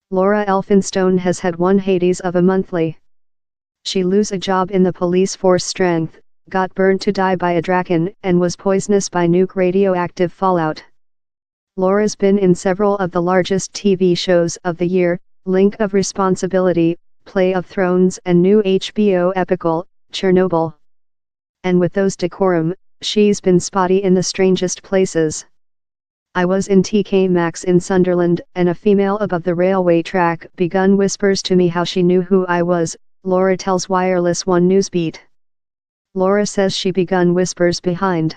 Laura Elphinstone has had one Hades of a monthly. She lose a job in the police force strength, got burned to die by a draken, and was poisonous by nuke radioactive fallout. Laura's been in several of the largest TV shows of the year, Link of Responsibility, Play of Thrones and new HBO epical, Chernobyl. And with those decorum, she's been spotty in the strangest places. I was in TK Maxx in Sunderland, and a female above the railway track begun whispers to me how she knew who I was, Laura tells Wireless One Newsbeat. Laura says she begun whispers behind.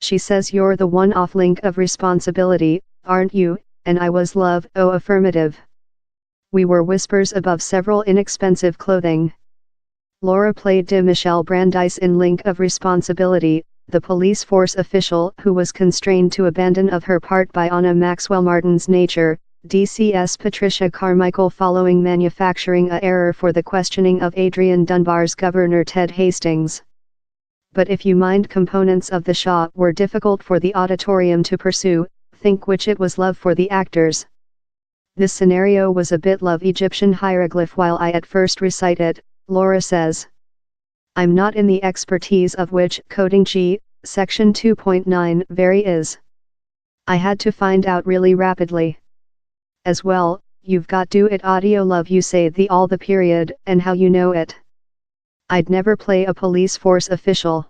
She says you're the one off Link of Responsibility, aren't you, and I was love, oh affirmative. We were whispers above several inexpensive clothing. Laura played de Michelle Brandeis in Link of Responsibility, the police force official who was constrained to abandon of her part by Anna Maxwell Martin's Nature, DCS Patricia Carmichael following manufacturing a error for the questioning of Adrian Dunbar's Governor Ted Hastings. But if you mind components of the Shaw were difficult for the auditorium to pursue, think which it was love for the actors. This scenario was a bit love Egyptian hieroglyph while I at first recite it, Laura says. I'm not in the expertise of which coding G, section 2.9 very is. I had to find out really rapidly. As well, you've got do it audio love you say the all the period and how you know it. I'd never play a police force official.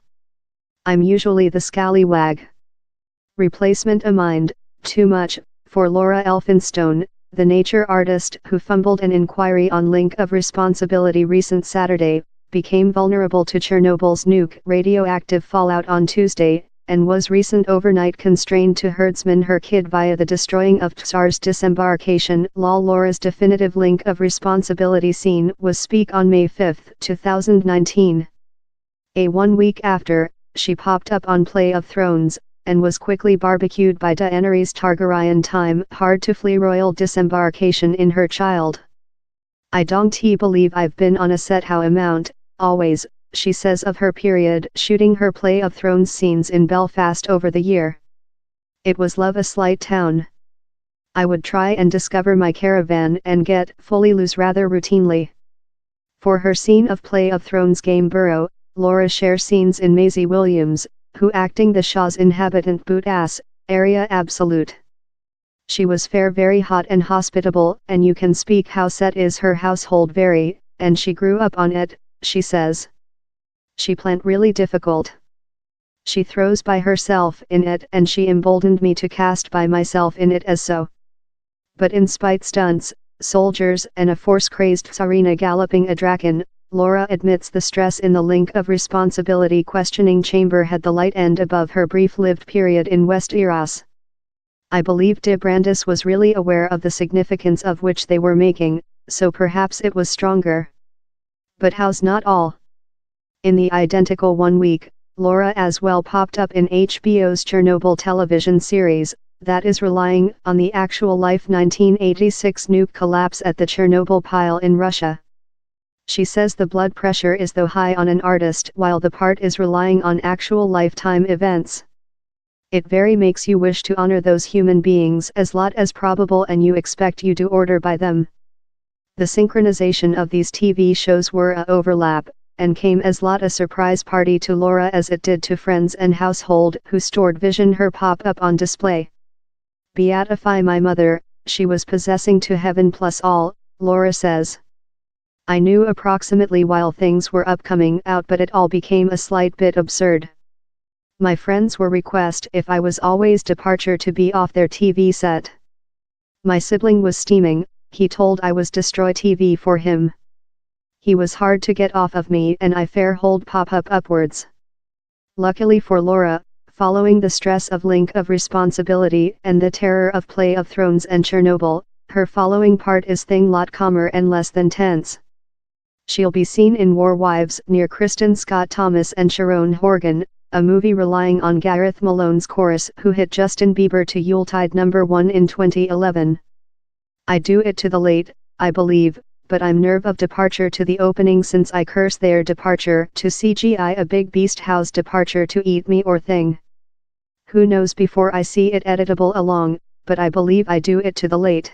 I'm usually the scallywag. Replacement a mind, too much, for Laura Elphinstone, the nature artist who fumbled an inquiry on Link of Responsibility recent Saturday, became vulnerable to Chernobyl's nuke radioactive fallout on Tuesday, and was recent overnight constrained to herdsman her kid via the destroying of Tsar's Disembarkation. Laura's definitive Link of Responsibility scene was speak on May 5, 2019. 1 week after, she popped up on Play of Thrones, and was quickly barbecued by Daenerys Targaryen time hard to flee royal disembarkation in her child. I don't believe I've been on a set how amount, always, she says of her period shooting her Play of Thrones scenes in Belfast over the year. It was love a slight town. I would try and discover my caravan and get fully loose rather routinely. For her scene of Play of Thrones game Burrow, Laura shares scenes in Maisie Williams, who acting the Shaw's inhabitant boot ass, area absolute. She was fair very hot and hospitable, and you can speak how set is her household very, and she grew up on it, she says. She plant really difficult. She throws by herself in it and she emboldened me to cast by myself in it as so. But in spite stunts, soldiers and a force-crazed Tsarina galloping a draken, Laura admits the stress in the Link of Responsibility questioning chamber had the light end above her brief-lived period in Westeros. I believe de Brandis was really aware of the significance of which they were making, so perhaps it was stronger. But how's not all? In the identical 1 week, Laura as well popped up in HBO's Chernobyl television series, that is relying on the actual life 1986 nuke collapse at the Chernobyl pile in Russia. She says the blood pressure is though high on an artist while the part is relying on actual lifetime events. It very makes you wish to honor those human beings as lot as probable and you expect you do order by them. The synchronization of these TV shows were a overlap, and came as lot a surprise party to Laura as it did to friends and household who stored vision her pop up on display. Beatify my mother, she was possessing to heaven plus all, Laura says. I knew approximately while things were upcoming out but it all became a slight bit absurd. My friends were request if I was always departure to be off their TV set. My sibling was steaming, he told I was destroy TV for him. He was hard to get off of me and I fair hold pop up upwards. Luckily for Laura, following the stress of Link of Responsibility and the terror of Play of Thrones and Chernobyl, her following part is thing lot calmer and less than tense. She'll be seen in War Wives near Kristen Scott Thomas and Sharon Horgan, a movie relying on Gareth Malone's chorus who hit Justin Bieber to Yuletide #1 in 2011. I do it to the late, I believe, but I'm nerve of departure to the opening since I curse their departure to CGI a big beast house departure to eat me or thing. Who knows before I see it editable along, but I believe I do it to the late.